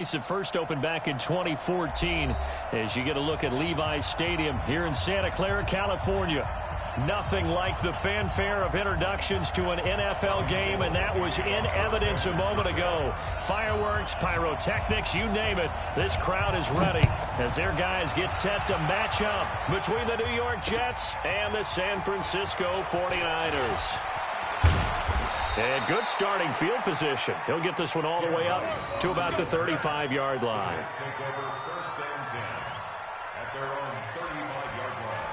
It first opened back in 2014 as you get a look at Levi's Stadium here in Santa Clara, California. Nothing like the fanfare of introductions to an NFL game, and that was in evidence a moment ago. Fireworks, pyrotechnics, you name it. This crowd is ready as their guys get set to match up between the New York Jets and the San Francisco 49ers. And good starting field position. He'll get this one all the way up to about the 35-yard line. Take over first and 10 at their own 35-yard line.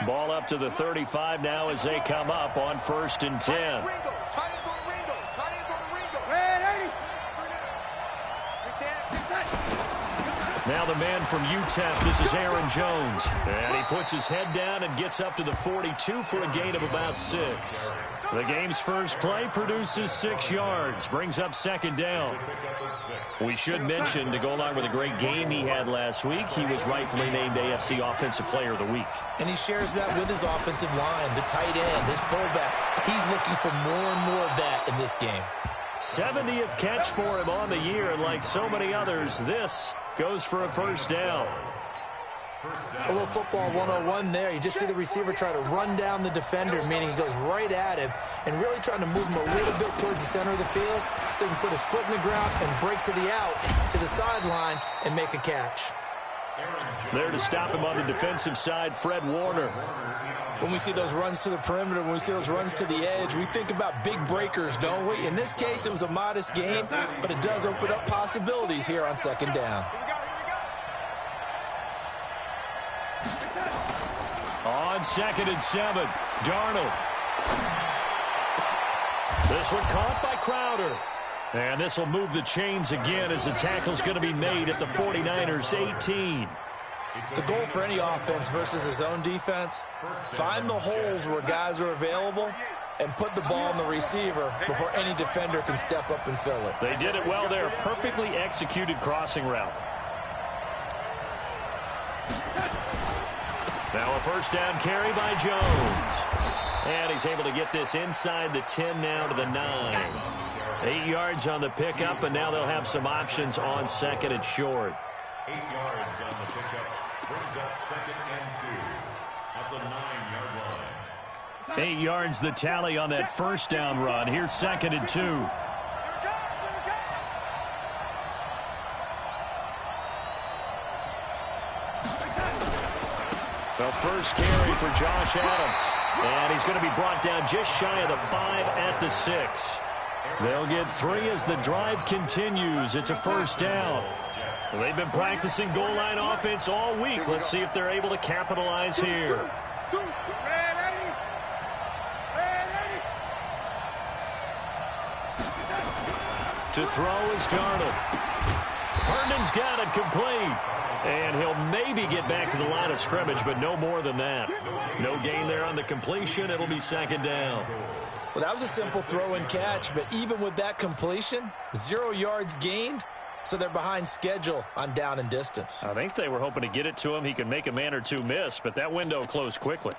Ball up to the 35 now as they come up on first and 10. Now the man from UTEP, this is Aaron Jones. And he puts his head down and gets up to the 42 for a gain of about 6. The game's first play produces 6 yards, brings up second down. We should mention, to go along with a great game he had last week, he was rightfully named AFC Offensive Player of the Week. And he shares that with his offensive line, the tight end, his fullback. He's looking for more and more of that in this game. 70th catch for him on the year, and like so many others, this goes for a first down. A little football 101 there. You just see the receiver try to run down the defender, meaning he goes right at him and really trying to move him a little bit towards the center of the field so he can put his foot in the ground and break to the out, to the sideline, and make a catch. There to stop him on the defensive side, Fred Warner. When we see those runs to the perimeter, when we see those runs to the edge, we think about big breakers, don't we? In this case, it was a modest gain, but it does open up possibilities here on second down. On second and 7, Darnold. This one caught by Crowder. And this will move the chains again as the tackle's going to be made at the 49ers 18. The goal for any offense versus his own defense, find the holes where guys are available and put the ball on the receiver before any defender can step up and fill it. They did it well there. Perfectly executed crossing route. Now a first down carry by Jones. And he's able to get this inside the 10 now to the 9. 8 yards on the pickup, and now they'll have some options on second and short. 8 yards on the pickup. Brings up second and 2 at the 9-yard line. 8 yards the tally on that first down run. Here's second and 2. The first carry for Josh Adams. And he's going to be brought down just shy of the 5 at the 6. They'll get 3 as the drive continues. It's a first down. Well, they've been practicing goal line offense all week. Let's see if they're able to capitalize here. To throw is Darnold. Herndon's got it complete. And he'll maybe get back to the line of scrimmage, but no more than that. No gain there on the completion. It'll be second down. Well, that was a simple throw and catch, but even with that completion, 0 yards gained, so they're behind schedule on down and distance. I think they were hoping to get it to him. He could make a man or two miss, but that window closed quickly.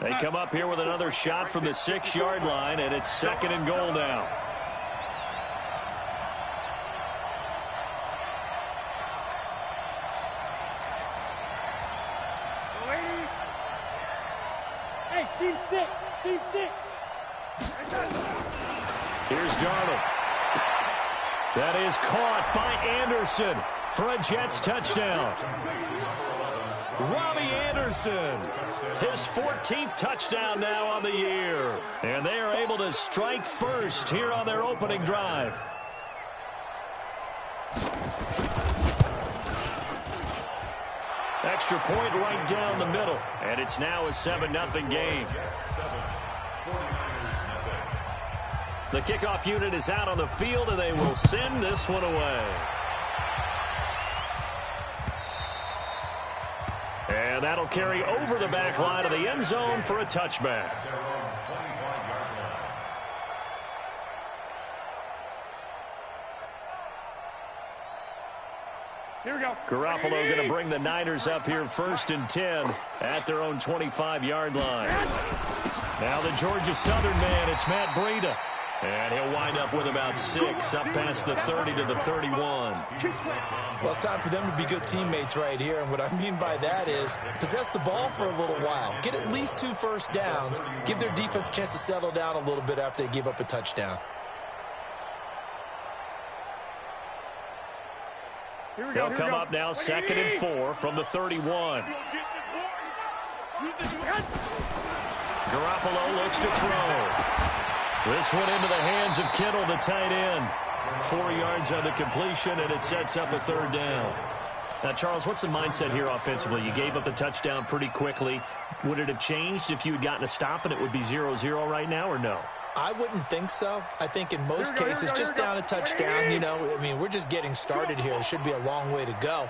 They come up here with another shot from the 6-yard line, and it's second and goal now. Hey, Steve 6. Steve 6. Here's Darnold. That is caught by Anderson for a Jets touchdown. Robbie Anderson, his 14th touchdown now on the year. And they are able to strike first here on their opening drive. Extra point right down the middle. And it's now a 7-0 game. The kickoff unit is out on the field, and they will send this one away. And that'll carry over the back line of the end zone for a touchback. Here we go. Garoppolo going to bring the Niners up here 1st and 10 at their own 25-yard line. Now the Georgia Southern man, it's Matt Breida. And he'll wind up with about 6 up past the 30 to the 31. Well, it's time for them to be good teammates right here. And what I mean by that is possess the ball for a little while. Get at least 2 first downs. Give their defense a chance to settle down a little bit after they give up a touchdown. He'll come up now 2nd and 4 from the 31. Garoppolo looks to throw. This one into the hands of Kittle, the tight end. 4 yards on the completion, and it sets up a 3rd down. Now, Charles, what's the mindset here offensively? You gave up the touchdown pretty quickly. Would it have changed if you had gotten a stop and it would be 0-0 right now, or no? I wouldn't think so. I think in most cases, just down a touchdown, you know, I mean, we're just getting started here. It should be a long way to go.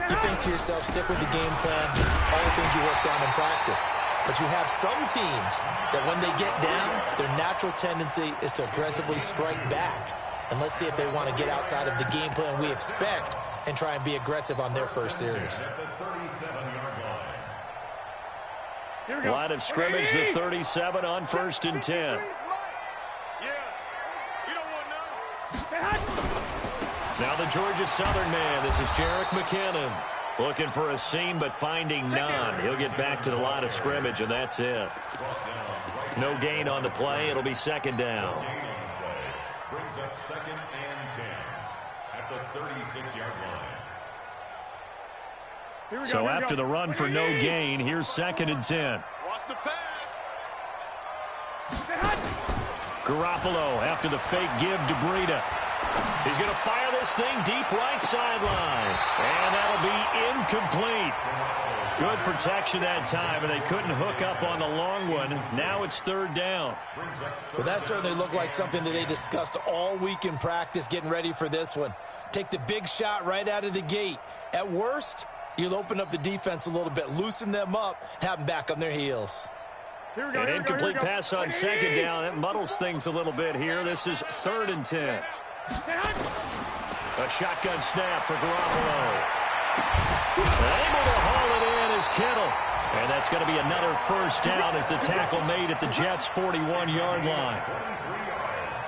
You think to yourself, stick with the game plan, all the things you worked on in practice. But you have some teams that when they get down, their natural tendency is to aggressively strike back. And let's see if they want to get outside of the game plan we expect and try and be aggressive on their first series. Line of scrimmage, the 37 on 1st and 10. Now the Georgia Southern man, this is Jerick McKinnon. Looking for a seam, but finding none. He'll get back to the line of scrimmage, and that's it. No gain on the play. It'll be 2nd down. Brings up 2nd and 10 at the 36-yard line. So after the run for no gain, here's 2nd and 10. Watch the pass. Garoppolo after the fake give to Breida. He's going to fire this thing deep right sideline. And that'll be incomplete. Good protection that time, and they couldn't hook up on the long one. Now it's 3rd down. Well, that certainly looked like something that they discussed all week in practice getting ready for this one. Take the big shot right out of the gate. At worst, you'll open up the defense a little bit, loosen them up, and have them back on their heels. An incomplete pass on 2nd down. That muddles things a little bit here. This is 3rd and 10. A shotgun snap for Garoppolo. Able to haul it in is Kittle. And that's going to be another 1st down as the tackle made at the Jets' 41-yard line.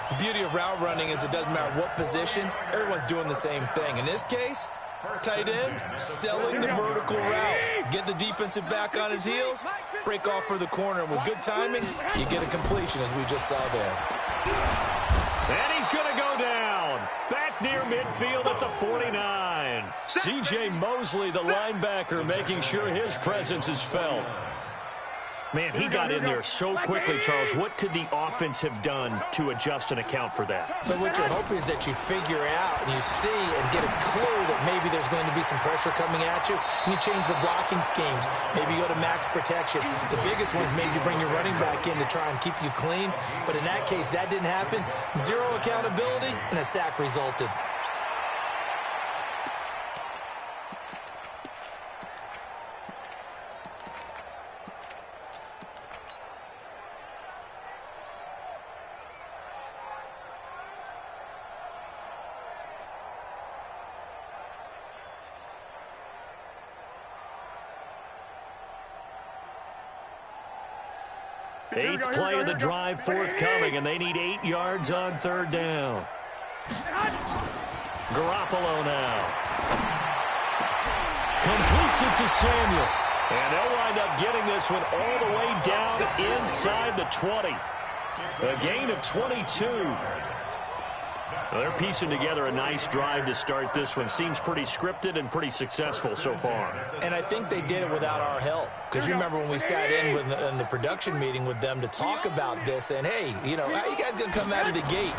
The beauty of route running is it doesn't matter what position, everyone's doing the same thing. In this case, tight end, selling the vertical route. Get the defensive back on his heels, break off for the corner, and with good timing, you get a completion as we just saw there. And he's going to go down. Back near midfield at the 49. C.J. Mosley, the linebacker, making sure his presence is felt. Man, he got in there so quickly, Charles. What could the offense have done to adjust and account for that? But what you're hoping is that you figure out and you see and get a clue that maybe there's going to be some pressure coming at you, and you change the blocking schemes. Maybe you go to max protection. The biggest one is maybe you bring your running back in to try and keep you clean. But in that case, that didn't happen. Zero accountability, and a sack resulted. Eighth play of the drive forthcoming, and they need 8 yards on 3rd down. Garoppolo now. Completes it to Samuel. And they'll wind up getting this one all the way down inside the 20. A gain of 22. Well, they're piecing together a nice drive to start this one. Seems pretty scripted and pretty successful so far. And I think they did it without our help. Because you remember when we sat in the production meeting with them to talk about this, and hey, you know, how you guys going to come out of the gate?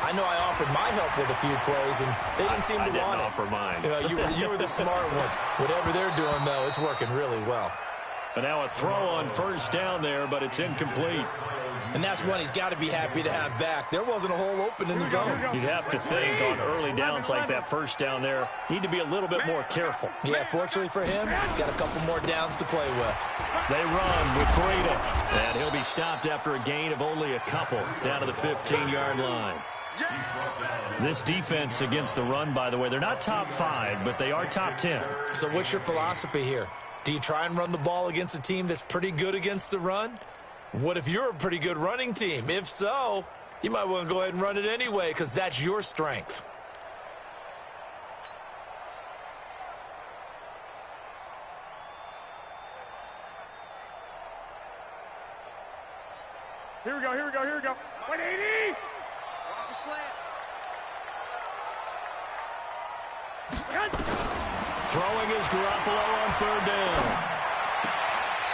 I know I offered my help with a few plays, and they didn't seem to want it. I didn't offer mine. You were the smart one. Whatever they're doing, though, it's working really well. But now a throw on 1st down there, but it's incomplete. And that's one he's got to be happy to have back. There wasn't a hole open in the zone. You'd have to think on early downs like that 1st down there, need to be a little bit more careful. Yeah, fortunately for him, got a couple more downs to play with. They run with Breida, and he'll be stopped after a gain of only a couple down to the 15-yard line. This defense against the run, by the way, they're not top 5, but they are top 10. So what's your philosophy here? Do you try and run the ball against a team that's pretty good against the run? What if you're a pretty good running team? If so, you might want to go ahead and run it anyway because that's your strength. Here we go, here we go, here we go. 180! Watch the slant. Throwing is Garoppolo on 3rd down.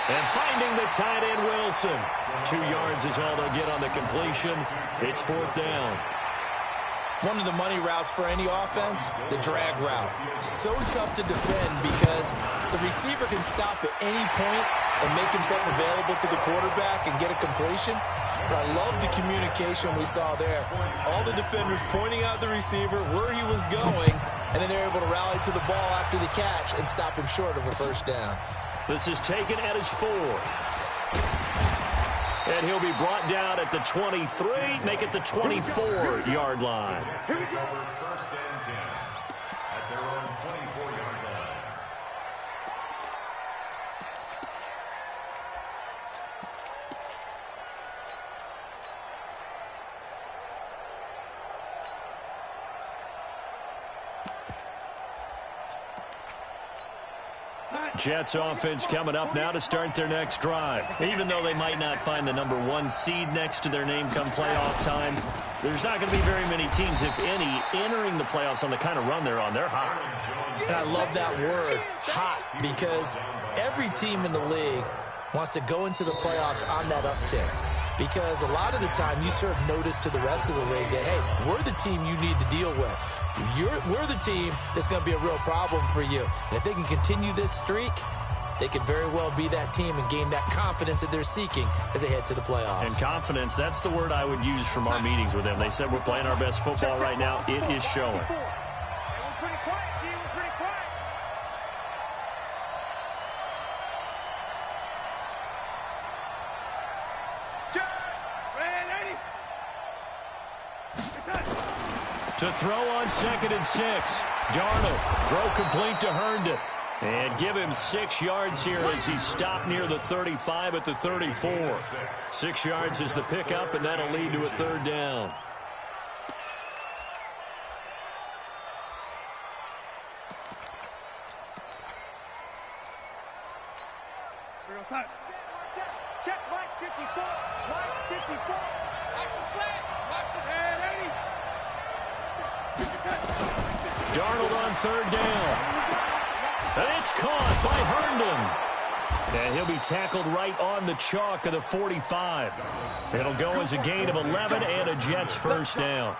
And finding the tight end, Wilson. 2 yards is all they'll get on the completion. It's 4th down. One of the money routes for any offense, the drag route. So tough to defend because the receiver can stop at any point and make himself available to the quarterback and get a completion. But I love the communication we saw there. All the defenders pointing out the receiver, where he was going, and then they're able to rally to the ball after the catch and stop him short of a 1st down. This is taken at his 4. And he'll be brought down at the 23, make it the 24-yard line. Here we go. 1st and 10 at their own 24-yard line. Jets offense coming up now to start their next drive. Even though they might not find the #1 seed next to their name come playoff time, there's not going to be very many teams, if any, entering the playoffs on the kind of run they're on. They're hot. And I love that word, hot, because every team in the league wants to go into the playoffs on that uptick. Because a lot of the time you serve notice to the rest of the league that, hey, we're the team you need to deal with. We're the team that's going to be a real problem for you. And if they can continue this streak, they could very well be that team and gain that confidence that they're seeking as they head to the playoffs. And confidence, that's the word I would use from our meetings with them. They said we're playing our best football right now. It is showing. We're pretty quiet, team. We're pretty quiet. To throw on 2nd and 6. Darnold, throw complete to Herndon. And give him 6 yards here as he stopped near the 35 at the 34. 6 yards is the pickup, and that'll lead to a 3rd down. Check, Mike 54. Mike 54. Watch the slant. Watch the slant. Darnold on 3rd down. And it's caught by Herndon. And he'll be tackled right on the chalk of the 45. It'll go as a gain of 11 and a Jets 1st down.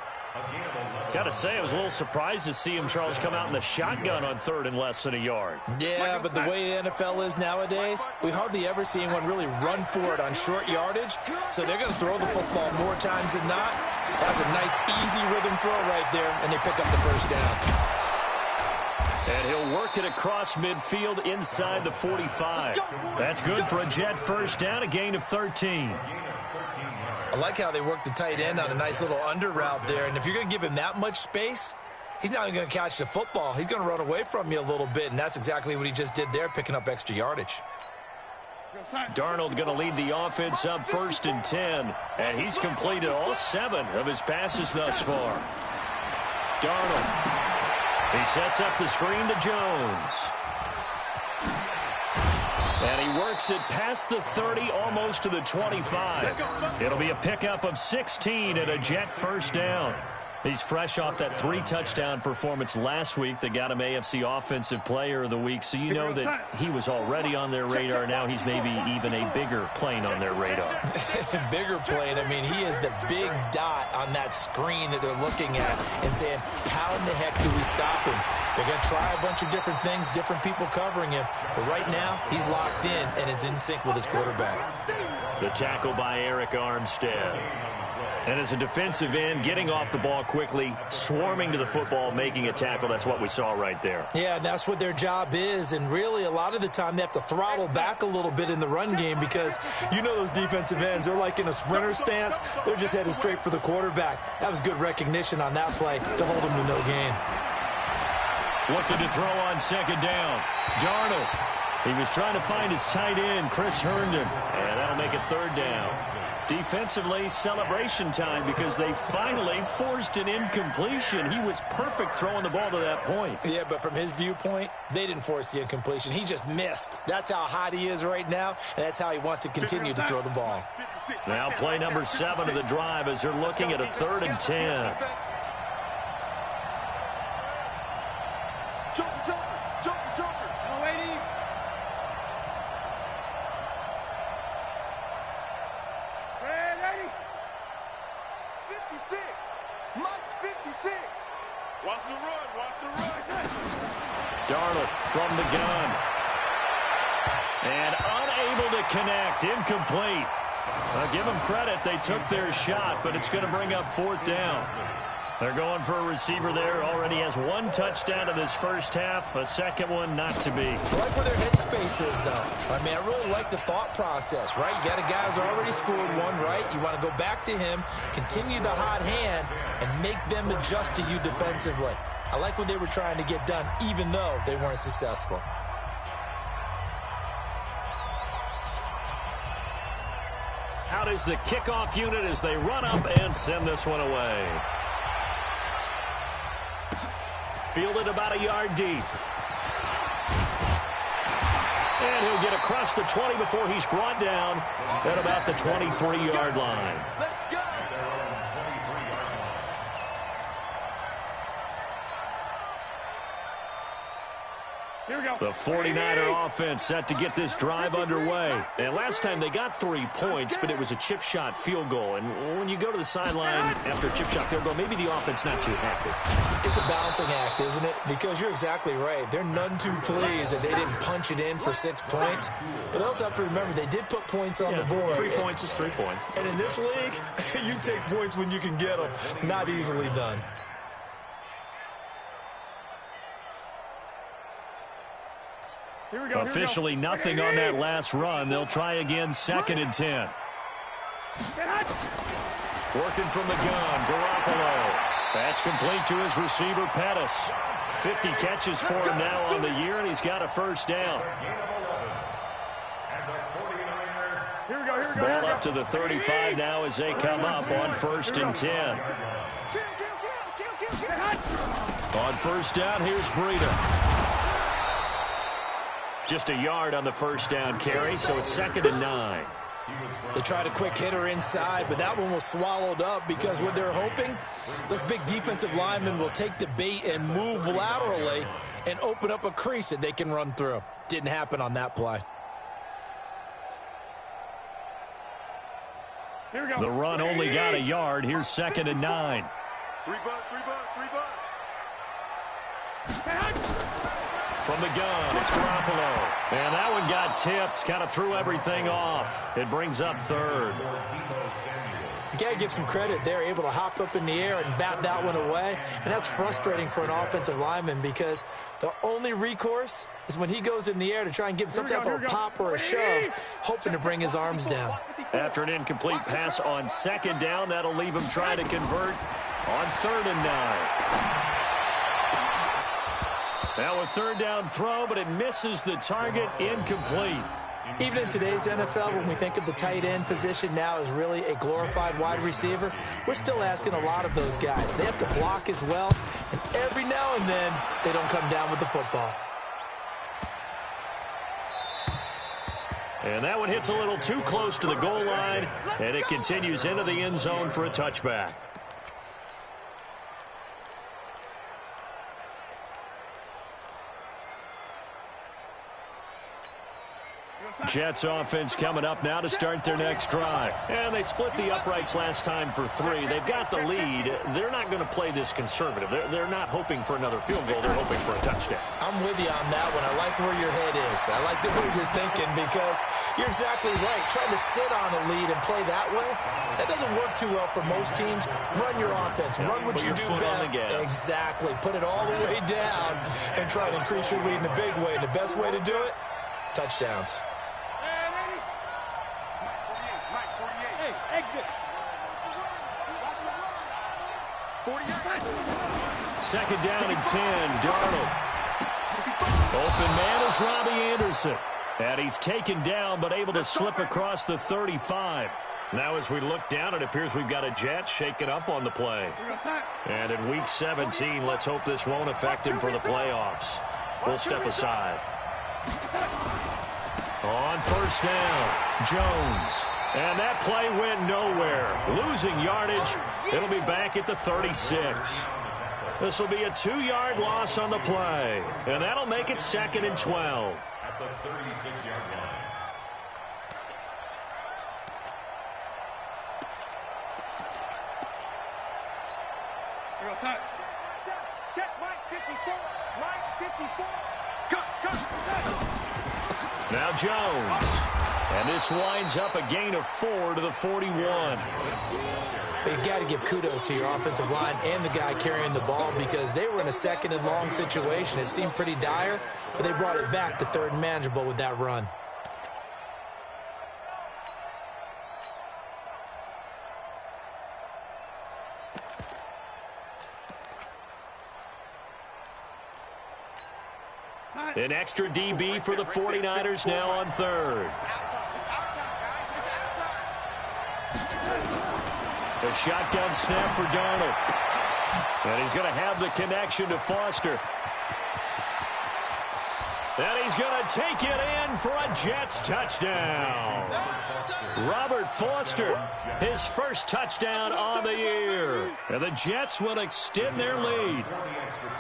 Got to say, I was a little surprised to see him, Charles, come out in the shotgun on 3rd and less than a yard. Yeah, but the way the NFL is nowadays, we hardly ever see anyone really run for it on short yardage. So they're going to throw the football more times than not. That's a nice, easy rhythm throw right there, and they pick up the 1st down. And he'll work it across midfield inside the 45. That's good for a Jet 1st down, a gain of 13. I like how they work the tight end on a nice little under route there. And if you're going to give him that much space, he's not even going to catch the football. He's going to run away from you a little bit, and that's exactly what he just did there, picking up extra yardage. Darnold going to lead the offense up 1st and 10, and he's completed all 7 of his passes thus far. Darnold, he sets up the screen to Jones. And he works it past the 30, almost to the 25. It'll be a pickup of 16 and a Jet 1st down. He's fresh off that 3-touchdown performance last week that got him AFC Offensive Player of the Week, so you know that he was already on their radar. Now he's maybe even a bigger plane on their radar. Bigger plane. I mean, he is the big dot on that screen that they're looking at and saying, how in the heck do we stop him? They're going to try a bunch of different things, different people covering him. But right now, he's locked in and is in sync with his quarterback. The tackle by Eric Armstead. And as a defensive end, getting off the ball quickly, swarming to the football, making a tackle, that's what we saw right there. Yeah, that's what their job is, and really a lot of the time they have to throttle back a little bit in the run game because you know those defensive ends, they're like in a sprinter stance. They're just headed straight for the quarterback. That was good recognition on that play to hold them to no gain. Looking to throw on second down. Darnold. He was trying to find his tight end, Chris Herndon, and that'll make it third down. Defensively, celebration time because they finally forced an incompletion. He was perfect throwing the ball to that point. Yeah, but from his viewpoint, they didn't force the incompletion. He just missed. That's how hot he is right now, and that's how he wants to continue to throw the ball. Now play number 7 of the drive as they're looking at a 3rd and 10. Watch the run, watch the run. Darnold from the gun. And unable to connect, incomplete. Give them credit, they took their shot, but it's going to bring up 4th down. They're going for a receiver there. Already has 1 touchdown in this first half, a second one not to be. I like where their headspace is, though. I mean, I really like the thought process, right? You got a guy who's already scored 1, right? You want to go back to him, continue the hot hand, and make them adjust to you defensively. I like what they were trying to get done, even though they weren't successful. Out is the kickoff unit as they run up and send this one away. Fielded about a yard deep. And he'll get across the 20 before he's brought down at about the 23-yard line. Here we go. The 49er offense set to get this drive underway. And last time they got 3 points, but it was a chip shot field goal. And when you go to the sideline after a chip shot field goal, maybe the offense not too happy. It's a balancing act, isn't it? Because you're exactly right. They're none too pleased that they didn't punch it in for 6 points. But they also have to remember they did put points on the board. 3 points is 3 points. And in this league, you take points when you can get them. Not easily done. Here we go. Officially nothing on that last run. They'll try again, 2nd and 10. Working from the gun, Garoppolo. That's complete to his receiver, Pettis. 50 catches for him now on the year, and he's got a first down. Here we go. Ball up to the 35 now as they come up on 1st and 10. On first down, here's Breida. Just a yard on the first down carry, so it's 2nd and 9. They tried a quick hitter inside, but that one was swallowed up because what they're hoping, those big defensive linemen will take the bait and move laterally and open up a crease that they can run through. Didn't happen on that play. Here we go. The run only got a yard. Here's 2nd and 9. 3 bucks. From the gun, it's Garoppolo. And that one got tipped, kind of threw everything off. It brings up 3rd. You got to give some credit. They're able to hop up in the air and bat that one away. And that's frustrating for an offensive lineman because the only recourse is when he goes in the air to try and give him some type of a pop or a shove, hoping to bring his arms down. After an incomplete pass on 2nd down, that'll leave him trying to convert on 3rd and 9. Now a 3rd down throw, but it misses the target, incomplete. Even in today's NFL, when we think of the tight end position now as really a glorified wide receiver, we're still asking a lot of those guys. They have to block as well, and every now and then, they don't come down with the football. And that one hits a little too close to the goal line, and it continues into the end zone for a touchback. Jets offense coming up now to start their next drive. And they split the uprights last time for 3. They've got the lead. They're not going to play this conservative. They're not hoping for another field goal. They're hoping for a touchdown. I'm with you on that one. I like where your head is. I like the way you're thinking because you're exactly right. Trying to sit on a lead and play that way, that doesn't doesn't work too well for most teams. Run your offense. Run what you do best. Exactly. Put it all the way down and try to increase your lead in a big way. And the best way to do it, touchdowns. Second down and 10, Darnold. Open man is Robbie Anderson. And he's taken down but able to slip across the 35. Now as we look down, it appears we've got a Jet shaken up on the play. And in Week 17, let's hope this won't affect him for the playoffs. We'll step aside. On first down, Jones. And that play went nowhere. Losing yardage. It'll be back at the 36. This will be a 2-yard loss on the play. And that'll make it 2nd and 12. At the 36-yard line. Here goes Hunt. Check, Mike 54. Mike 54. Cut. Now Jones. And this winds up a gain of 4 to the 41. You got to give kudos to your offensive line and the guy carrying the ball because they were in a 2nd and long situation. It seemed pretty dire, but they brought it back to 3rd and manageable with that run. An extra DB for the 49ers now on 3rd. A shotgun snap for Darnold. And he's going to have the connection to Foster. And he's going to take it in for a Jets touchdown. Robert Foster, his first touchdown on the year. And the Jets will extend their lead.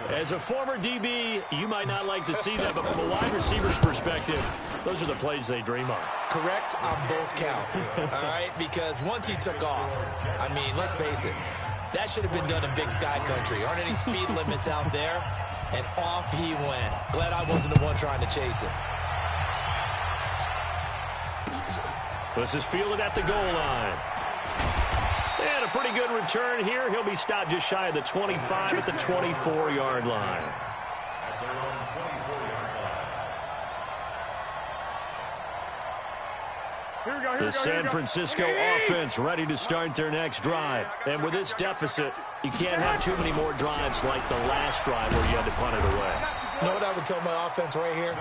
As a former DB, you might not like to see that, but from a wide receiver's perspective, those are the plays they dream of. Correct on both counts, all right? Because once he took off, I mean, let's face it, that should have been done in Big Sky Country. Aren't any speed limits out there? And off he went. Glad I wasn't the one trying to chase him. This is fielded at the goal line. And a pretty good return here. He'll be stopped just shy of the 25 at the 24-yard line. At their own 24-yard line. The San Francisco offense ready to start their next drive. And with this deficit, you can't have too many more drives like the last drive where you had to punt it away. You know what I would tell my offense right here?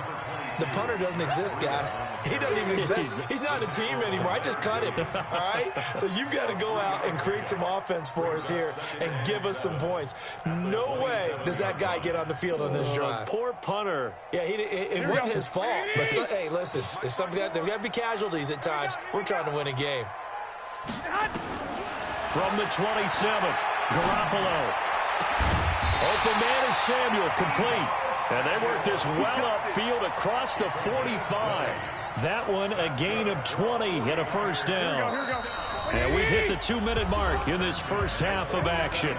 The punter doesn't exist, guys. He doesn't even exist. He's not a team anymore. I just cut him, all right? So you've got to go out and create some offense for us here and give us some points. No way does that guy get on the field on this drive. Poor punter. Yeah, it wasn't his fault. But hey, listen, there's got to be casualties at times. We're trying to win a game. From the 27, Garoppolo. Open man is Samuel, complete. And they work this well upfield across the 45. That one a gain of 20 and a first down. And we've hit the 2-minute mark in this first half of action.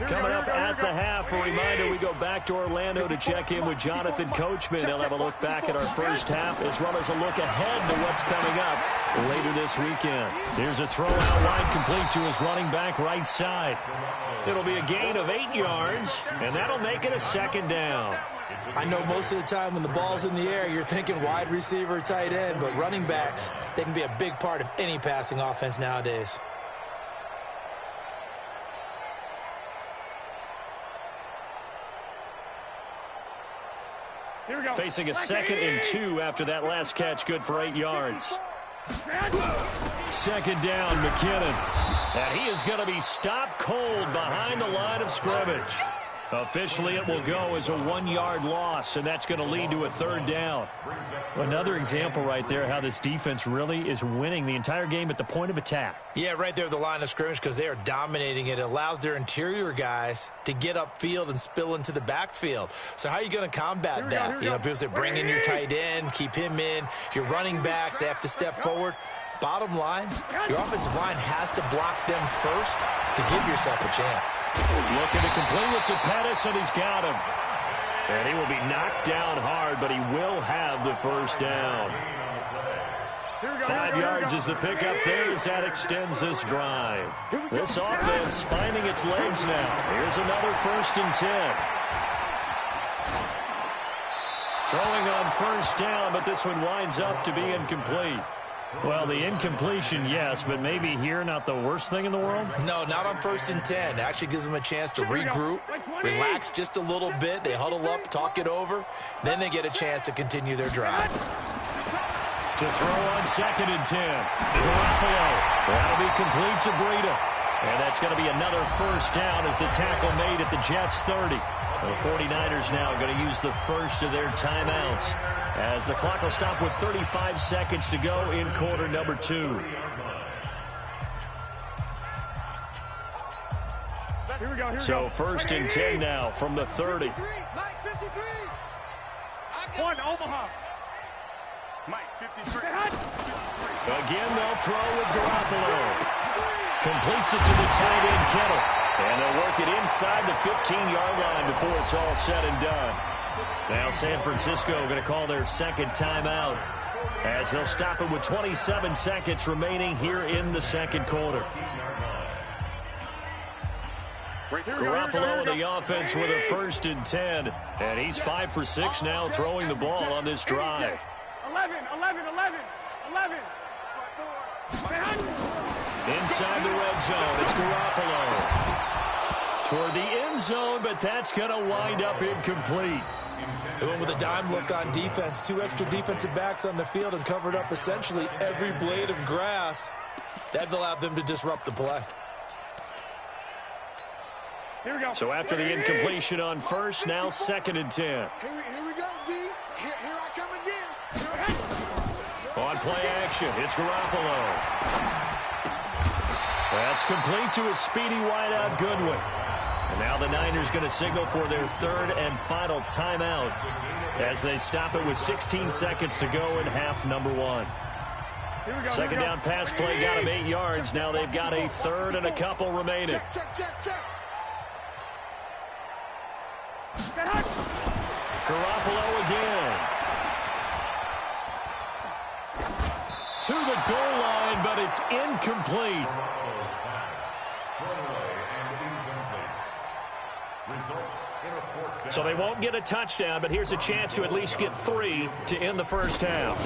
Coming up at the half, a reminder, we go back to Orlando to check in with Jonathan Coachman. They'll have a look back at our first half as well as a look ahead to what's coming up later this weekend. Here's a throw out wide complete to his running back right side. It'll be a gain of 8 yards, and that'll make it a 2nd down. I know most of the time when the ball's in the air, you're thinking wide receiver, tight end, but running backs, they can be a big part of any passing offense nowadays. Facing a 2nd and 2 after that last catch, good for 8 yards. 2nd down, McKinnon. And he is going to be stopped cold behind the line of scrimmage. Officially, it will go as a 1-yard loss, and that's going to lead to a 3rd down. Another example right there how this defense really is winning the entire game at the point of attack. Yeah, right there at the line of scrimmage because they are dominating it. It allows their interior guys to get upfield and spill into the backfield. So how are you going to combat that? You know, people say bring in your tight end, keep him in. Your running backs, they have to step forward. Bottom line, your offensive line has to block them first to give yourself a chance. Looking to complete it to Pettis, and he's got him. And he will be knocked down hard, but he will have the first down. 5 yards is the pickup there as that extends this drive. This offense finding its legs now. Here's another 1st and 10. Throwing on 1st down, but this one winds up to be incomplete. Well, the incompletion, yes, but maybe here not the worst thing in the world? No, not on 1st and 10. It actually gives them a chance to regroup, relax just a little bit. They huddle up, talk it over. Then they get a chance to continue their drive. To throw on 2nd and 10. Garoppolo. That'll be complete to Breida. And that's going to be another 1st down as the tackle made at the Jets' 30. The 49ers now going to use the first of their timeouts as the clock will stop with 35 seconds to go in quarter number 2. Here we go. So 1st and 10 now from the 30. 1, Omaha. Mike, 53. Again, they'll throw with Garoppolo. Completes it to the tight end, Kittle. And they'll work it inside the 15-yard line before it's all said and done. Now San Francisco going to call their 2nd timeout as they'll stop it with 27 seconds remaining here in the 2nd quarter. Garoppolo in the offense with a 1st and 10. And he's 5 for 6 now throwing the ball on this drive. 11. Inside the red zone, it's Garoppolo. Toward the end zone, but that's going to wind up incomplete. They went with a dime look on defense. 2 extra defensive backs on the field and covered up essentially every blade of grass. That allowed them to disrupt the play. Here we go. So after the incompletion on 1st, now 2nd and 10. Here we go, D. Here I come again. On play action, it's Garoppolo. That's complete to a speedy wideout Goodwin. And now the Niners going to signal for their 3rd and final timeout as they stop it with 16 seconds to go in half number 1. 2nd down pass play got them 8 yards. Now they've got a 3rd and a couple remaining. Check. Garoppolo again. To the goal line, but it's incomplete. So they won't get a touchdown, but here's a chance to at least get 3 to end the 1st half.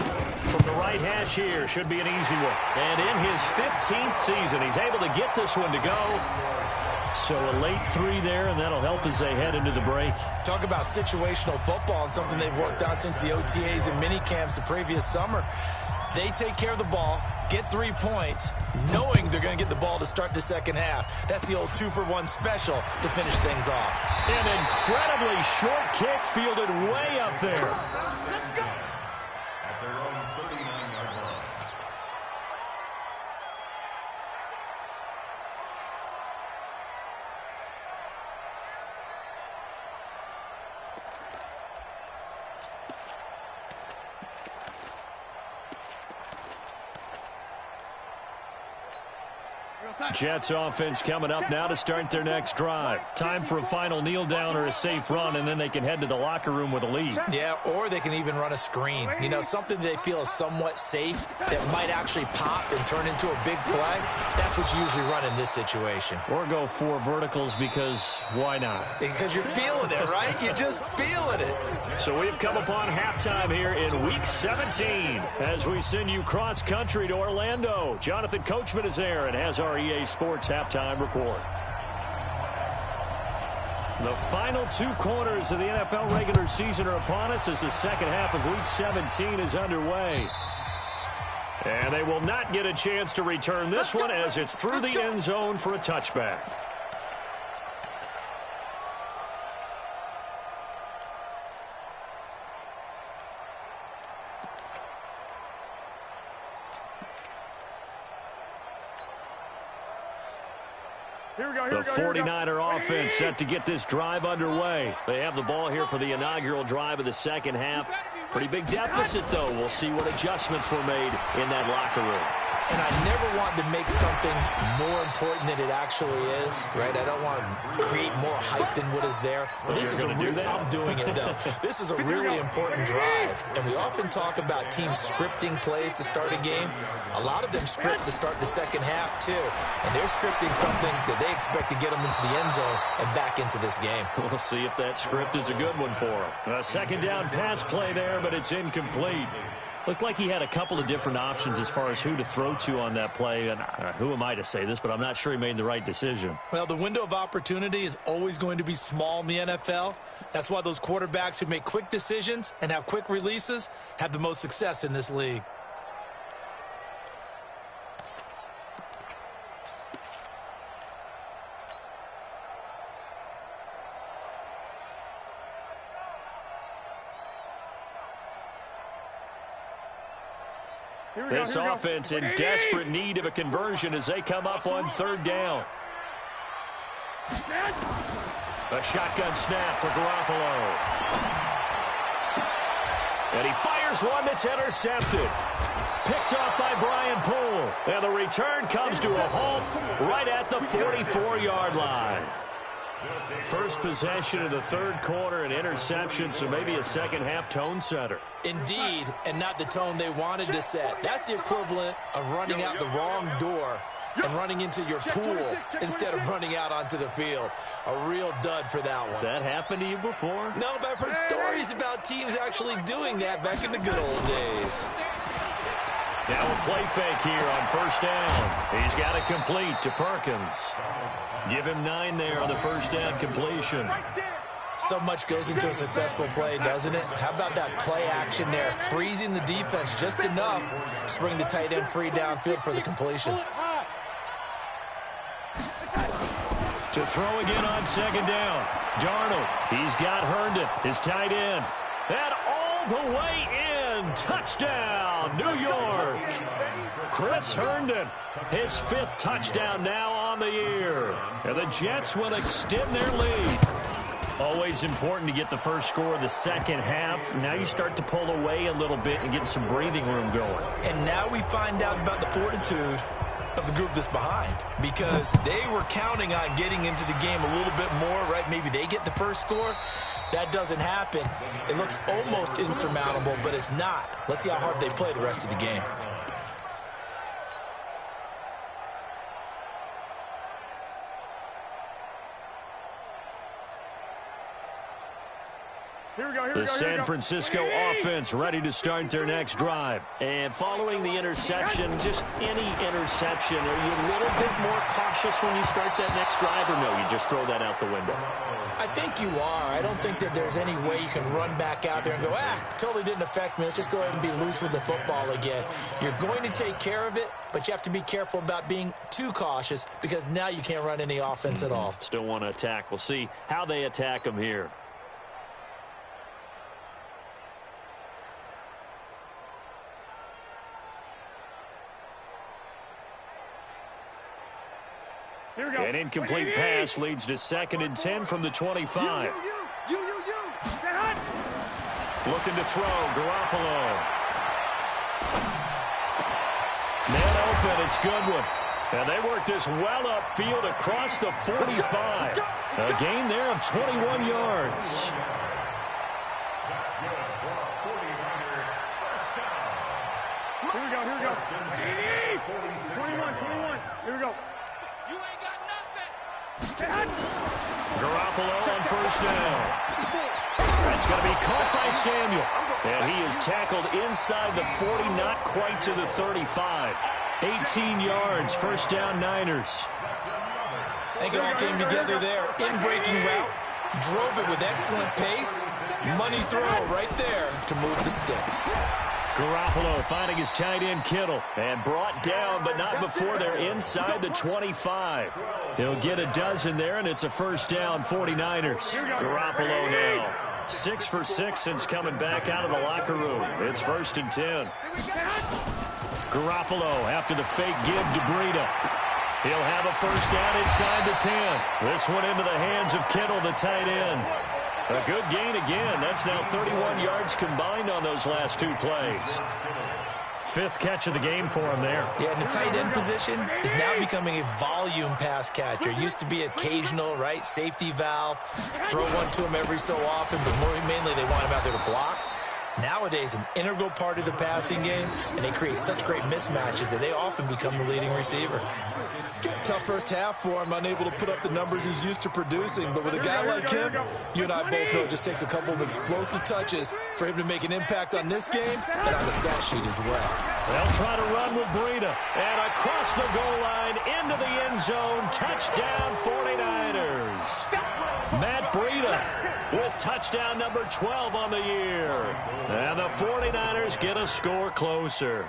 From the right hash here, should be an easy one. And in his 15th season, he's able to get this one to go. So a late 3 there, and that'll help as they head into the break. Talk about situational football and something they've worked on since the OTAs and mini camps the previous summer. They take care of the ball, get 3 points, knowing they're going to get the ball to start the 2nd half. That's the old 2-for-1 special to finish things off. An incredibly short kick fielded way up there. Let's go. At their own 39-yard line. Jets offense coming up now to start their next drive. Time for a final kneel down or a safe run, and then they can head to the locker room with a lead. Yeah, or they can even run a screen. You know, something they feel is somewhat safe that might actually pop and turn into a big play. That's what you usually run in this situation. Or go 4 verticals because why not? Because you're feeling it, right? You're just feeling it. So we've come upon halftime here in Week 17 as we send you cross-country to Orlando. Jonathan Coachman is there and has our EA Sports halftime report. The final 2 quarters of the NFL regular season are upon us as the 2nd half of Week 17 is underway. And they will not get a chance to return this one as it's through the end zone for a touchback. The 49er offense set to get this drive underway. They have the ball here for the inaugural drive of the 2nd half. Pretty big deficit, though. We'll see what adjustments were made in that locker room. and I never want to make something more important than it actually is, right? I don't want to create more hype than what is there. But this is a real, I'm doing it, though. This is a really important drive, and we often talk about teams scripting plays to start a game. A lot of them script to start the second half, too, and they're scripting something that they expect to get them into the end zone and back into this game. We'll see if that script is a good one for them. A second down pass play there, but it's incomplete. Looked like he had a couple of different options as far as who to throw to on that play. And who am I to say this, but I'm not sure he made the right decision. Well, the window of opportunity is always going to be small in the NFL. That's why those quarterbacks who make quick decisions and have quick releases have the most success in this league. This offense in desperate need of a conversion as they come up on third down. A shotgun snap for Garoppolo. And he fires one that's intercepted. Picked off by Brian Poole. And the return comes to a halt right at the 44-yard line. First possession of the third quarter, an interception, so maybe a second-half tone setter. Indeed, and not the tone they wanted to set. That's the equivalent of running out the wrong door and running into your pool instead of running out onto the field. A real dud for that one. Has that happened to you before? No, but I've heard stories about teams actually doing that back in the good old days. Now a play fake here on first down. He's got it complete to Perkins. Give him 9 there on the first down completion. So much goes into a successful play, doesn't it? How about that play action there? Freezing the defense just enough to bring the tight end free downfield for the completion. To throw again on second down. Darnold, he's got Herndon, his tight end. And all the way in. Touchdown, New York. Chris Herndon, his 5th touchdown now on the year. And the Jets will extend their lead. Always important to get the first score of the second half. Now you start to pull away a little bit and get some breathing room going. And now we find out about the fortitude of the group that's behind, because they were counting on getting into the game a little bit more, right? Maybe they get the first score. That doesn't happen. It looks almost insurmountable, but it's not. Let's see how hard they play the rest of the game. The San Francisco offense ready to start their next drive. And following the interception, just any interception, are you a little bit more cautious when you start that next drive, or no, you just throw that out the window? I think you are. I don't think that there's any way you can run back out there and go, totally didn't affect me. Let's just go ahead and be loose with the football again. You're going to take care of it, but you have to be careful about being too cautious, because now you can't run any offense at all. Still want to attack. We'll see how they attack them here. An incomplete pass leads to 2nd and 10 from the 25. Looking to throw, Garoppolo. Man open, it's Goodwin. And they work this well upfield across the 45. A gain there of 21 yards. Here we go. 21. Here we go. Garoppolo on first down. That's going to be caught by Samuel. And he is tackled inside the 40, not quite to the 35. 18 yards, first down Niners. I think it all came together there. In-breaking route, drove it with excellent pace. Money throw right there to move the sticks. Garoppolo finding his tight end Kittle, and brought down, but not before they're inside the 25. He'll get a dozen there, and it's a first down, 49ers. Garoppolo now 6 for 6 since coming back out of the locker room. It's 1st and 10. Garoppolo after the fake give to Breida. He'll have a first down inside the 10. This one into the hands of Kittle, the tight end. A good gain again. That's now 31 yards combined on those last 2 plays. fifth catch of the game for him there. Yeah, and the tight end position is now becoming a volume pass catcher. It used to be occasional, right? Safety valve, throw one to him every so often, but mainly they want him out there to block. Nowadays, an integral part of the passing game, and they create such great mismatches that they often become the leading receiver. Tough first half for him, unable to put up the numbers he's used to producing. But with a guy like him, you and I both know it just takes a couple of explosive touches for him to make an impact on this game and on the stat sheet as well. They'll try to run with Breida. And across the goal line, into the end zone, touchdown 49ers. Matt Breida with touchdown number 12 on the year. And the 49ers get a score closer.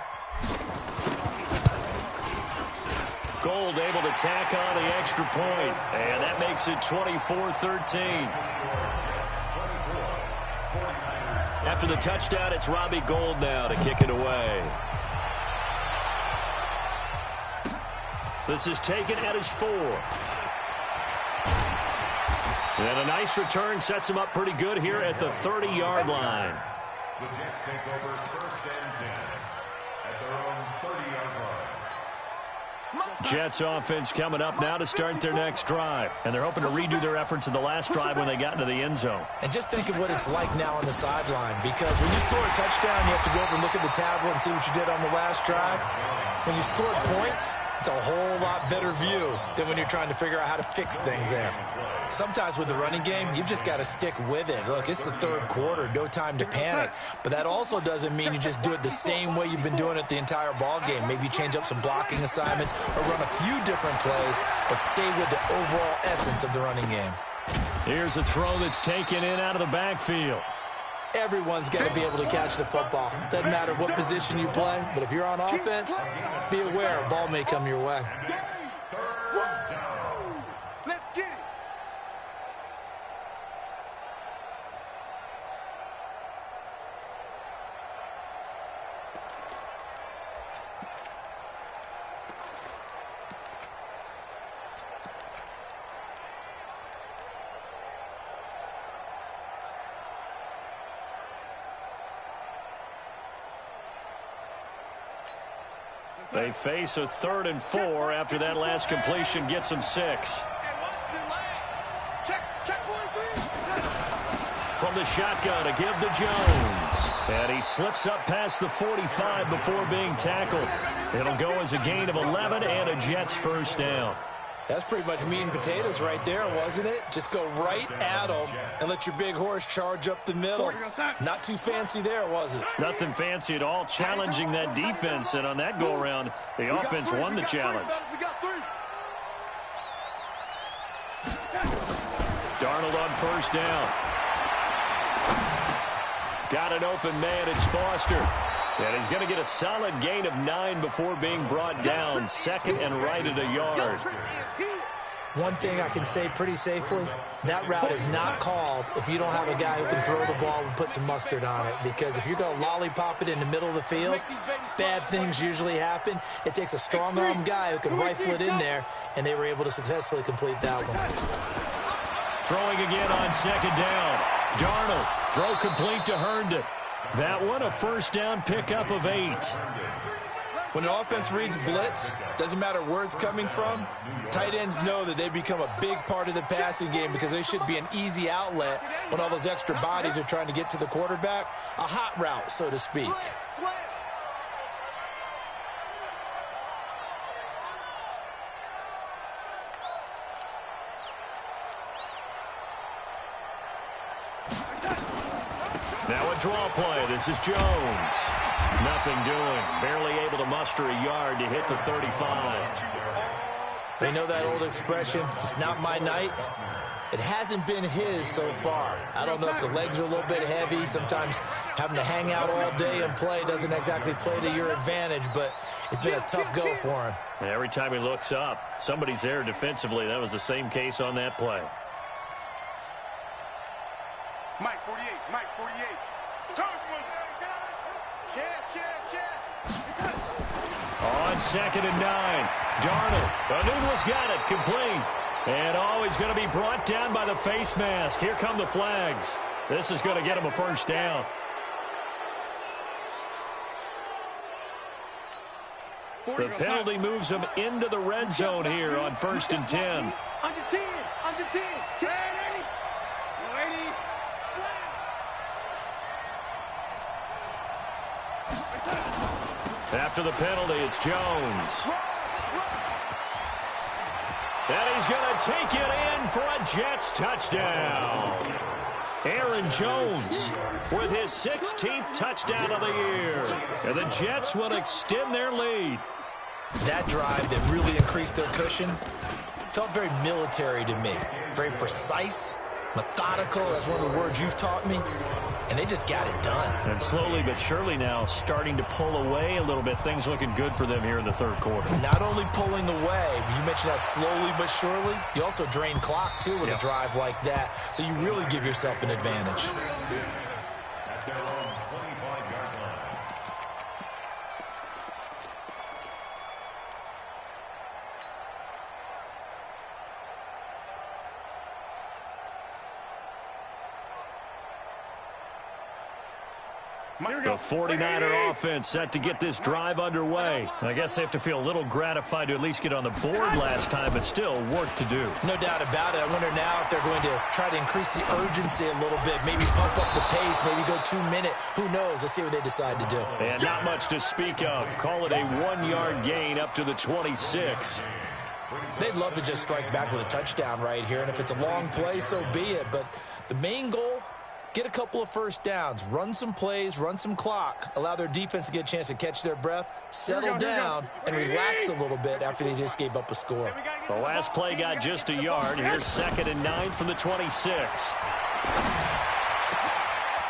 Gold able to tack on the extra point, and that makes it 24-13. After the touchdown, it's Robbie Gould now to kick it away. This is taken at his 4. And a nice return sets him up pretty good here at the 30-yard line. The Jets take over 1st and 10 at their own 30-yard line. Jets offense coming up now to start their next drive. And they're hoping to redo their efforts in the last drive when they got into the end zone. And just think of what it's like now on the sideline, because when you score a touchdown, you have to go over and look at the tablet and see what you did on the last drive. When you scored points, it's a whole lot better view than when you're trying to figure out how to fix things there. Sometimes with the running game, you've just got to stick with it. Look, it's the third quarter, no time to panic. But that also doesn't mean you just do it the same way you've been doing it the entire ball game. Maybe change up some blocking assignments or run a few different plays, but stay with the overall essence of the running game. Here's a throw that's taken in out of the backfield. Everyone's got to be able to catch the football. Doesn't matter what position you play, but if you're on offense, be aware a ball may come your way. Let's get it. They face a 3rd and 4 after that last completion gets them 6. From the shotgun to give to Jones. And he slips up past the 45 before being tackled. It'll go as a gain of 11 and a Jets first down. That's pretty much meat and potatoes right there, wasn't it? Just go right at them and let your big horse charge up the middle. Not too fancy there, was it? Nothing fancy at all, challenging that defense. And on that go-around, the offense won the challenge. Darnold on first down. Got an open man, it's Foster. And he's going to get a solid gain of 9 before being brought down. 2nd and right at a yard. One thing I can say pretty safely, that route is not called if you don't have a guy who can throw the ball and put some mustard on it. Because if you're going to lollipop it in the middle of the field, bad things usually happen. It takes a strong-arm guy who can rifle it in there, and they were able to successfully complete that one. Throwing again on 2nd down. Darnold, throw complete to Herndon. That one, a first down pickup of 8. When an offense reads blitz, doesn't matter where it's coming from, tight ends know that they become a big part of the passing game because they should be an easy outlet when all those extra bodies are trying to get to the quarterback. A hot route, so to speak. Now a draw play. This is Jones. Nothing doing. Barely able to muster a yard to hit the 35. They know that old expression, it's not my night. It hasn't been his so far. I don't know if the legs are a little bit heavy. Sometimes having to hang out all day and play doesn't exactly play to your advantage, but it's been a tough go for him. Every time he looks up, somebody's there defensively. That was the same case on that play. Mike 48, Mike 48. On 2nd and 9, Darnold. Anudla's got it, complete. And he's going to be brought down by the face mask. Here come the flags. This is going to get him a first down. The penalty moves them into the red zone here on 1st and 10. Under 10. Under 10. 10. 80. 80. After the penalty, it's Jones. And he's going to take it in for a Jets touchdown. Aaron Jones with his 16th touchdown of the year. And the Jets will extend their lead. That drive that really increased their cushion felt very military to me. Very precise, methodical, that's one of the words you've taught me. And they just got it done. And slowly but surely now starting to pull away a little bit. Things looking good for them here in the third quarter. Not only pulling away, but you mentioned that slowly but surely. You also drain clock, too, with a drive like that. So you really give yourself an advantage. At their own 25-yard line. The 49er offense set to get this drive underway. I guess they have to feel a little gratified to at least get on the board last time, but still work to do. No doubt about it. I wonder now if they're going to try to increase the urgency a little bit, maybe pump up the pace, maybe go 2 minute. Who knows? Let's see what they decide to do. And not much to speak of. Call it a 1-yard gain up to the 26. They'd love to just strike back with a touchdown right here, and if it's a long play, so be it. But the main goal, get a couple of first downs, run some plays, run some clock, allow their defense to get a chance to catch their breath, settle down, and relax a little bit after they just gave up a score. The last play got just a yard. Here's 2nd and 9 from the 26.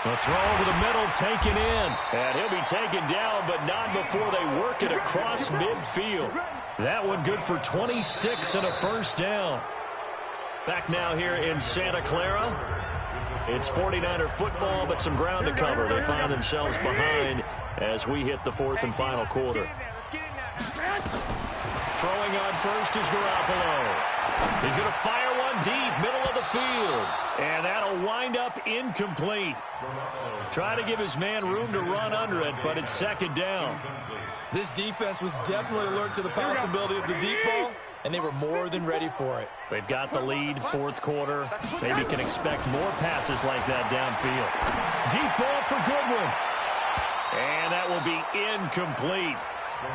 The throw over the middle, taken in. And he'll be taken down, but not before they work it across midfield. That one good for 26 and a first down. Back now here in Santa Clara. It's 49er football, but some ground to cover. They find themselves behind as we hit the 4th and final quarter. Throwing on first is Garoppolo. He's going to fire one deep, middle of the field. And that'll wind up incomplete. Try to give his man room to run under it, but it's 2nd down. This defense was definitely alert to the possibility of the deep ball, and they were more than ready for it. They've got the lead, 4th quarter. Maybe can expect more passes like that downfield. Deep ball for Goodwin. And that will be incomplete.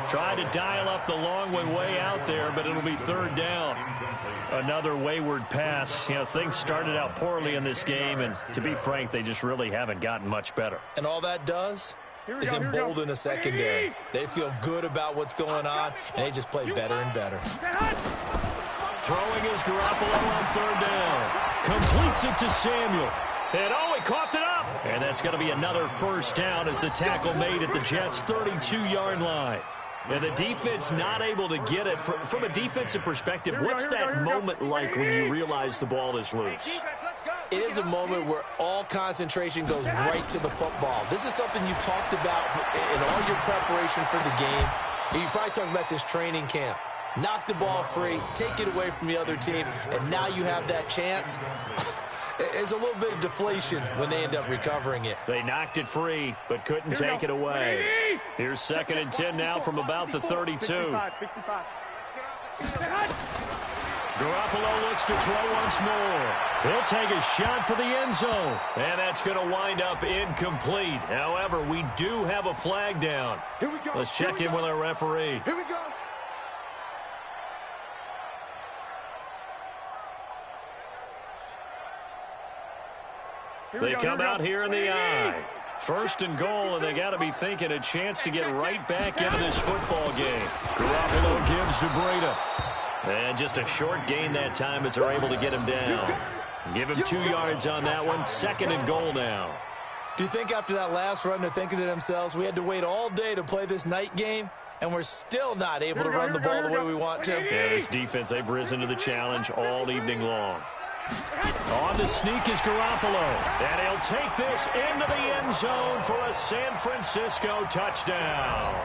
Tried to dial up the long one way out there, but it'll be 3rd down. Another wayward pass. You know, things started out poorly in this game, and to be frank, they just really haven't gotten much better. And all that does is embolden a secondary. They feel good about what's going on, and they just play better and better. Throwing is Garoppolo on 3rd down. Completes it to Samuel. And oh, he coughed it up. And that's going to be another first down as the tackle made at the Jets' 32-yard line. And the defense not able to get it. From a defensive perspective, what's that moment like when you realize the ball is loose? It is a moment where all concentration goes right to the football. This is something you've talked about in all your preparation for the game. And you probably talked about since training camp. Knock the ball free, take it away from the other team, and now you have that chance. There's a little bit of deflation when they end up recovering it. They knocked it free, but couldn't take it away. Here's 2nd and 10 now from about the 32. Garoppolo looks to throw once more. He'll take a shot for the end zone. And that's going to wind up incomplete. However, we do have a flag down. Let's check in with our referee. Here we go. They come out here in the eye. 1st and goal, and they got to be thinking a chance to get right back into this football game. Garoppolo gives to Breida. And just a short gain that time as they're able to get him down. Give him 2 yards on that one. 2nd and goal now. Do you think after that last run they're thinking to themselves, we had to wait all day to play this night game, and we're still not able to run the ball the way we want to? Yeah, this defense, they've risen to the challenge all evening long. On the sneak is Garoppolo. And he'll take this into the end zone for a San Francisco touchdown.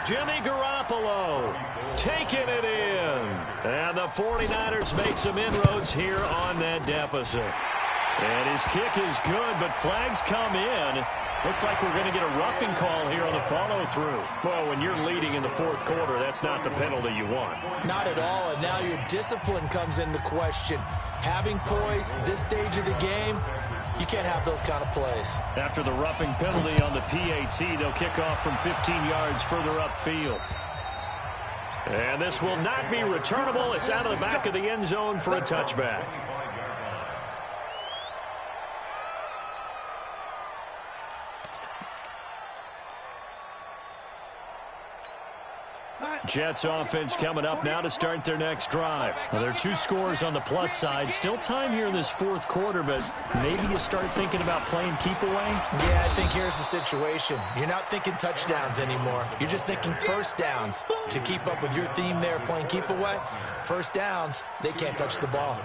Jimmy Garoppolo taking it in. And the 49ers make some inroads here on that deficit. And his kick is good, but flags come in. Looks like we're going to get a roughing call here on the follow-through. Well, when you're leading in the fourth quarter, that's not the penalty you want. Not at all, and now your discipline comes into question. Having poise this stage of the game, you can't have those kind of plays. After the roughing penalty on the PAT, they'll kick off from 15 yards further upfield. And this will not be returnable. It's out of the back of the end zone for a touchback. Jets offense coming up now to start their next drive. Well, there are 2 scores on the plus side. Still time here in this fourth quarter, but maybe you start thinking about playing keep away? Yeah, I think here's the situation. You're not thinking touchdowns anymore. You're just thinking first downs. To keep up with your theme there, playing keep away, first downs, they can't touch the ball.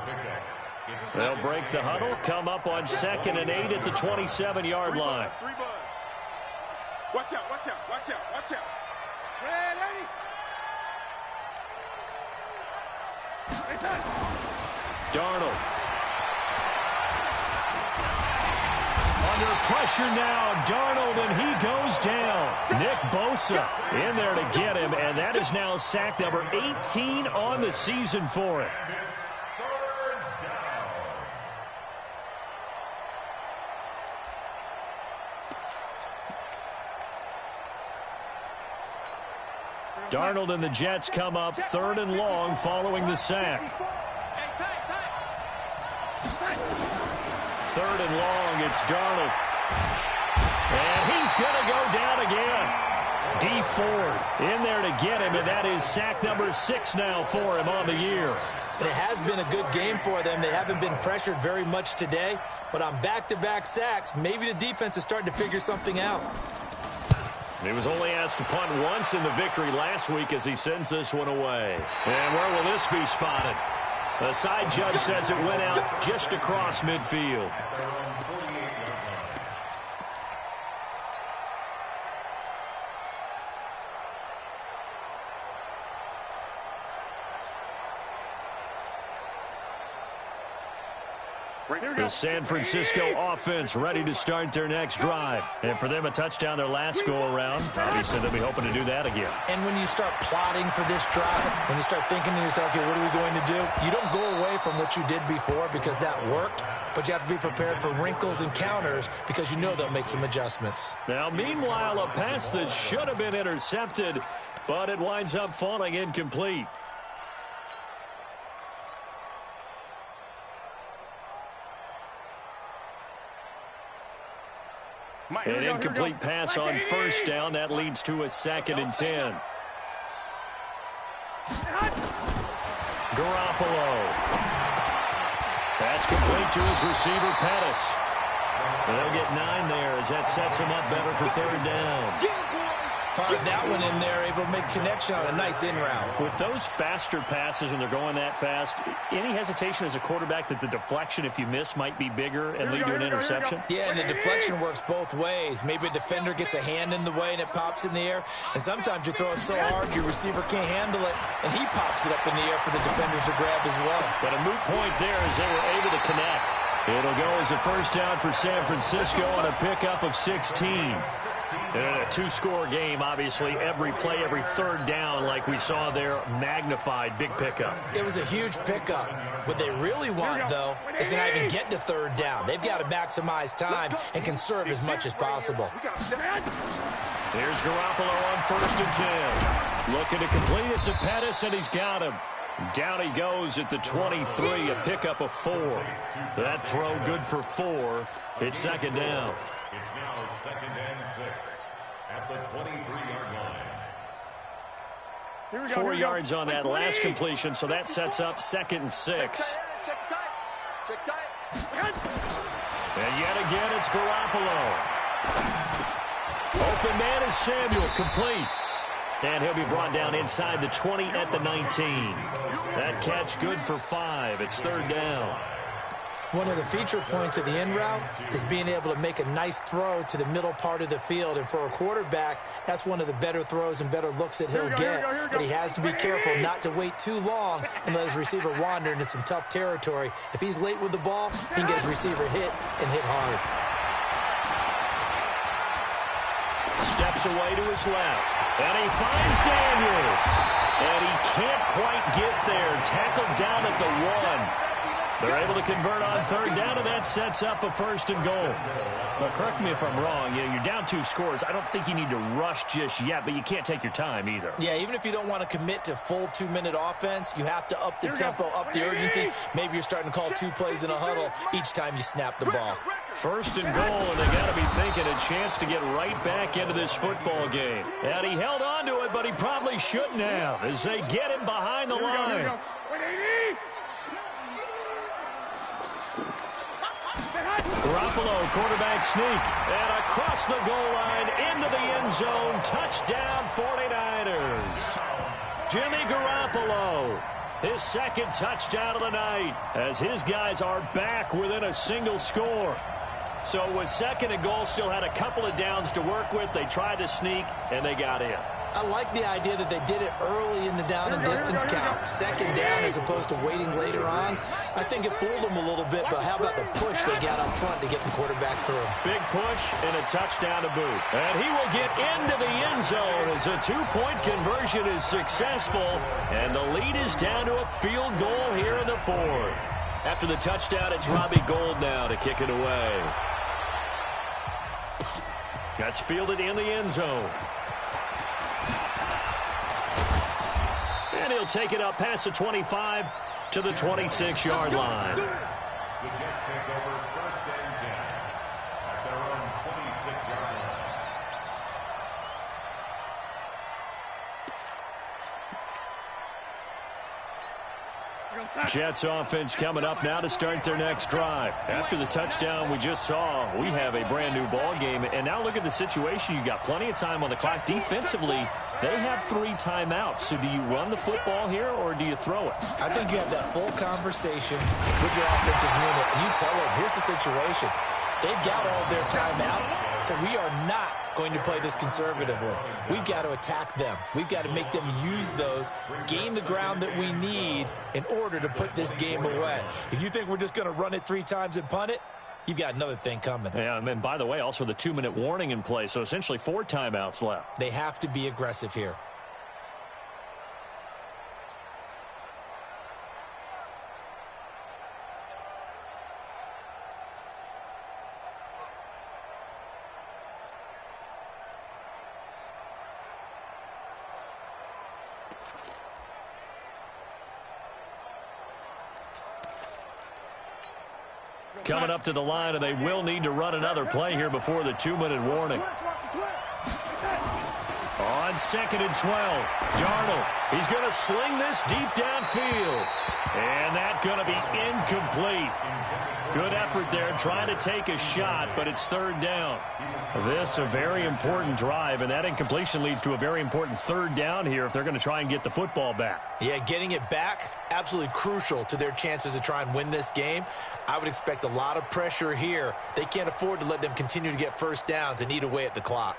They'll break the huddle, come up on 2nd and 8 at the 27-yard line. Watch out, watch out, watch out, watch out. Ready? Darnold. Under pressure now, Darnold, and he goes down. Nick Bosa in there to get him, and that is now sack number 18 on the season for him. Darnold and the Jets come up 3rd and long following the sack. 3rd and long, it's Darnold. And he's going to go down again. Dee Ford in there to get him, and that is sack number 6 now for him on the year. And it has been a good game for them. They haven't been pressured very much today, but on back-to-back sacks, maybe the defense is starting to figure something out. He was only asked to punt once in the victory last week as he sends this one away. And where will this be spotted? The side judge says it went out just across midfield. The San Francisco offense ready to start their next drive. And for them, a touchdown their last go-around. Obviously, they'll be hoping to do that again. And when you start plotting for this drive, when you start thinking to yourself, okay, what are we going to do? You don't go away from what you did before because that worked, but you have to be prepared for wrinkles and counters because you know they'll make some adjustments. Now, meanwhile, a pass that should have been intercepted, but it winds up falling incomplete. An incomplete pass on first down. That leads to a 2nd and 10. Garoppolo. That's complete to his receiver, Pettis. They'll get 9 there as that sets him up better for 3rd down. Fired that one in there, able to make connection on a nice in route. With those faster passes when they're going that fast, any hesitation as a quarterback that the deflection, if you miss, might be bigger and lead to an interception? Yeah, and the deflection works both ways. Maybe a defender gets a hand in the way and it pops in the air, and sometimes you throw it so hard your receiver can't handle it, and he pops it up in the air for the defenders to grab as well. But a moot point there as they were able to connect. It'll go as a first down for San Francisco on a pickup of 16. And in a 2-score game, obviously, every play, every 3rd down, like we saw there, magnified, big pickup. It was a huge pickup. What they really want, though, is to not even get to 3rd down. They've got to maximize time and conserve as much as possible. Here's Garoppolo on 1st and 10. Looking to complete it to Pettis, and he's got him. Down he goes at the 23, a pickup of 4. That throw good for 4. It's 2nd down. It's now 2nd and 6 at the 23-yard line. 4 yards on that last completion, so that sets up 2nd and 6. And yet again, it's Garoppolo. Open man is Samuel, complete. And he'll be brought down inside the 20 at the 19. That catch good for 5. It's 3rd down. One of the feature points of the in route is being able to make a nice throw to the middle part of the field. And for a quarterback, that's one of the better throws and better looks that he'll get. But he has to be careful not to wait too long and let his receiver wander into some tough territory. If he's late with the ball, he can get his receiver hit and hit hard. steps away to his left. And he finds Daniels. And he can't quite get there. Tackled down at the 1. They're able to convert on third down, and that sets up a 1st and goal. But correct me if I'm wrong. You're down 2 scores. I don't think you need to rush just yet, but you can't take your time either. Yeah, even if you don't want to commit to full 2-minute offense, you have to up the tempo, up the urgency. Maybe you're starting to call 2 plays in a huddle each time you snap the ball. 1st and goal, and they got to be thinking a chance to get right back into this football game. And he held on to it, but he probably shouldn't have as they get him behind the line. Garoppolo, quarterback sneak, and across the goal line into the end zone. Touchdown, 49ers. Jimmy Garoppolo, his 2nd touchdown of the night, as his guys are back within a single score. So with 2nd and goal, still had a couple of downs to work with. They tried to sneak, and they got in. I like the idea that they did it early in the down and distance count. 2nd down as opposed to waiting later on. I think it fooled them a little bit, but how about the push they got up front to get the quarterback through? Big push and a touchdown to boot. And he will get into the end zone as a 2-point conversion is successful. And the lead is down to a field goal here in the 4th. After the touchdown, it's Robbie Gould now to kick it away. That's fielded in the end zone. And he'll take it up past the 25 to the 26-yard line. The Jets take over 1st and 10 at their own 26-yard line. Jets offense coming up now to start their next drive. After the touchdown we just saw, we have a brand new ball game. And now look at the situation. You got plenty of time on the clock. Defensively, they have 3 timeouts. So do you run the football here or do you throw it? I think you have that full conversation with your offensive unit, and you tell them, here's the situation. They've got all their timeouts, so we are not going to play this conservatively. We've got to attack them. We've got to make them use those, gain the ground that we need in order to put this game away. If you think we're just going to run it 3 times and punt it, you've got another thing coming. Yeah, and by the way, also the 2-minute warning in play, so essentially 4 timeouts left. They have to be aggressive here. Coming up to the line, and they will need to run another play here before the 2-minute warning. On 2nd and 12, Darnold, he's going to sling this deep downfield. And that's going to be incomplete. Good effort there, trying to take a shot, but it's 3rd down. This a very important drive, and that incompletion leads to a very important 3rd down here if they're going to try and get the football back. Yeah, getting it back, absolutely crucial to their chances to try and win this game. I would expect a lot of pressure here. They can't afford to let them continue to get 1st downs and eat away at the clock.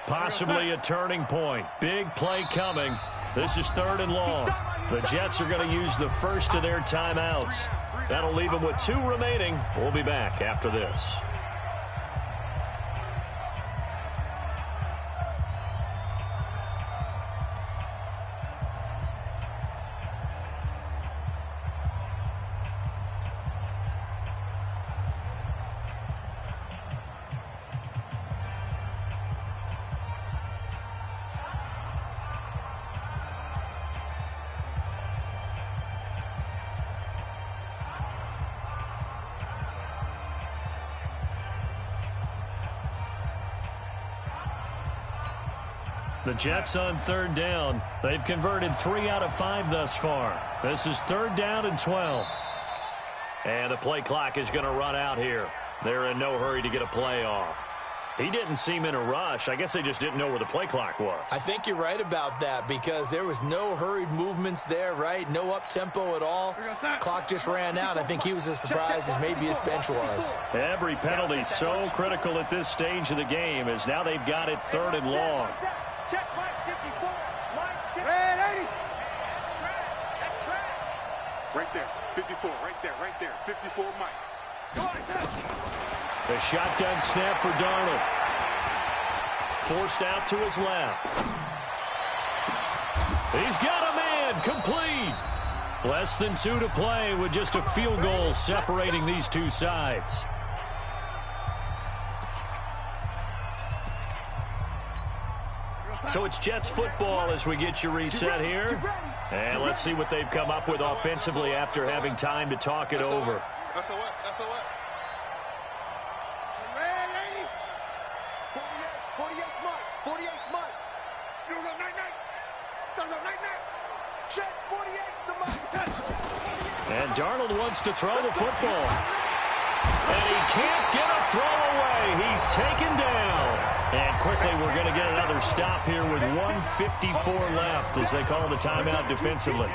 Possibly a turning point. Big play coming. This is 3rd and long. The Jets are going to use the first of their timeouts. That'll leave them with 2 remaining. We'll be back after this. The Jets on 3rd down. They've converted 3 out of 5 thus far. This is 3rd down and 12. And the play clock is going to run out here. They're in no hurry to get a play off. He didn't seem in a rush. I guess they just didn't know where the play clock was. I think you're right about that because there was no hurried movements there, right? No up-tempo at all. Clock just ran out. I think he was as surprised as maybe his bench was. Every penalty so critical at this stage of the game as now they've got it 3rd and long. Check Mike 54. Mike 54. Red 80. Trash. That's trash. Right there. 54. Right there. Right there. 54 Mike. Go on, touch. The shotgun snap for Darnold. Forced out to his left. He's got a man. Complete. Less than 2 to play with just a field goal separating these two sides. So it's Jets football as we get you reset here. And let's see what they've come up with offensively after having time to talk it over. SOS. SOS. Red 80. 48 Mike. 48 Mike. You go night-night. Night-night. Check 48's the Mike. Touch. And Darnold wants to throw the football. And he can't get a throw away. He's taken down. And quickly we're going to get another stop here with 1:54 left as they call the timeout defensively.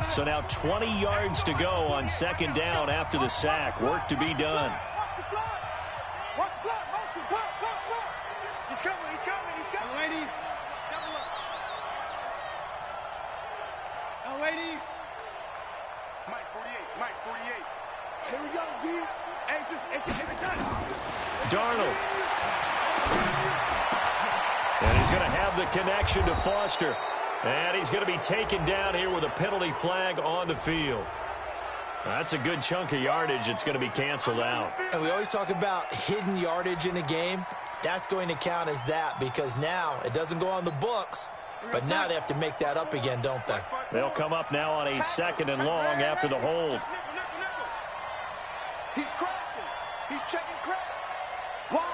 So now 20 yards to go on second down after the sack. Work to be done. Watch the block. Watch the block. Motion. Block. He's coming. He's coming. He's coming. L80. Double up. L80. Mike 48. Mike 48. Here we go, D. Every time. Darnold. And he's going to have the connection to Foster. And he's going to be taken down here with a penalty flag on the field. That's a good chunk of yardage. It's going to be canceled out. And we always talk about hidden yardage in a game. That's going to count as that because now it doesn't go on the books, but now they have to make that up again, don't they? They'll come up now on a second and long after the hold. He's crashing. He's checking crash. Why?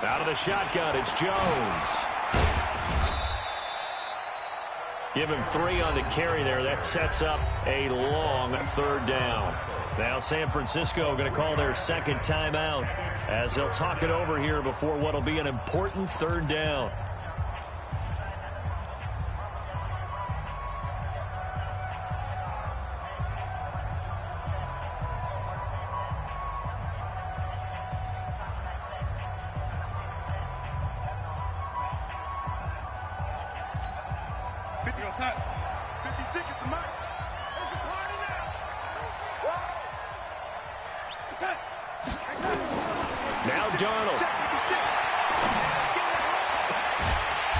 Out of the shotgun, it's Jones. Give him 3 on the carry there. That sets up a long third down. Now San Francisco going to call their second timeout as they'll talk it over here before what will be an important third down. Now Darnold.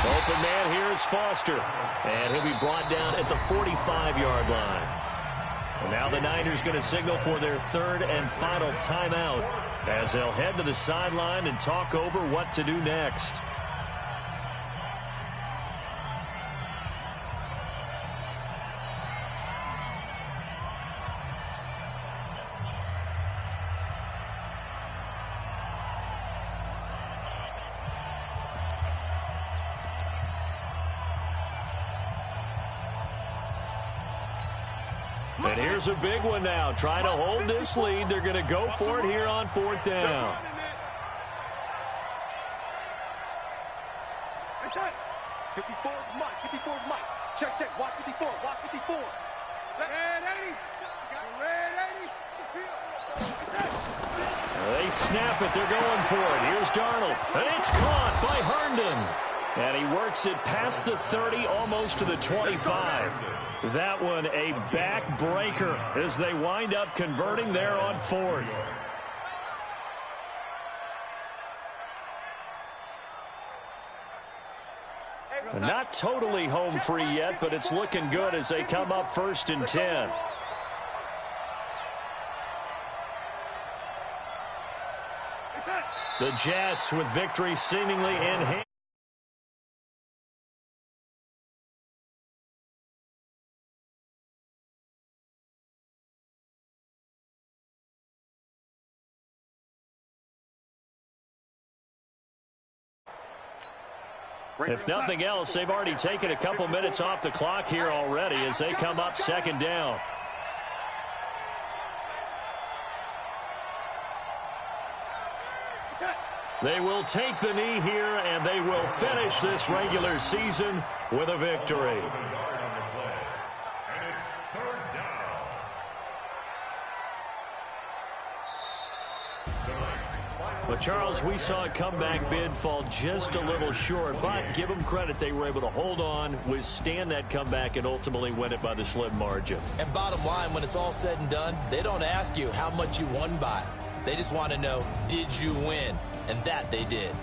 Open man here is Foster. And he'll be brought down at the 45-yard line. And now the Niners going to signal for their third and final timeout as they'll head to the sideline and talk over what to do next. And here's a big one now. Trying to hold this lead. They're going to go for it here on fourth down. 54 Mike. 54 Mike. Check. Watch 54. Watch 54. Red 80. Red 80. They snap it. They're going for it. Here's Darnold. And it's caught by Herndon. And he works it past the 30, almost to the 25. That one a backbreaker as they wind up converting there on fourth. Not totally home free yet, but it's looking good as they come up first and 10. The Jets with victory seemingly in hand. If nothing else, they've already taken a couple minutes off the clock here already as they come up second down. They will take the knee here, and they will finish this regular season with a victory. But, Charles, we saw a comeback bid fall just a little short, but give them credit. They were able to hold on, withstand that comeback, and ultimately win it by the slim margin. And bottom line, when it's all said and done, they don't ask you how much you won by. They just want to know, did you win? And that they did.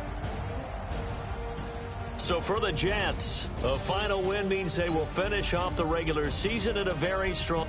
So for the Jets, a final win means they will finish off the regular season at a very strong...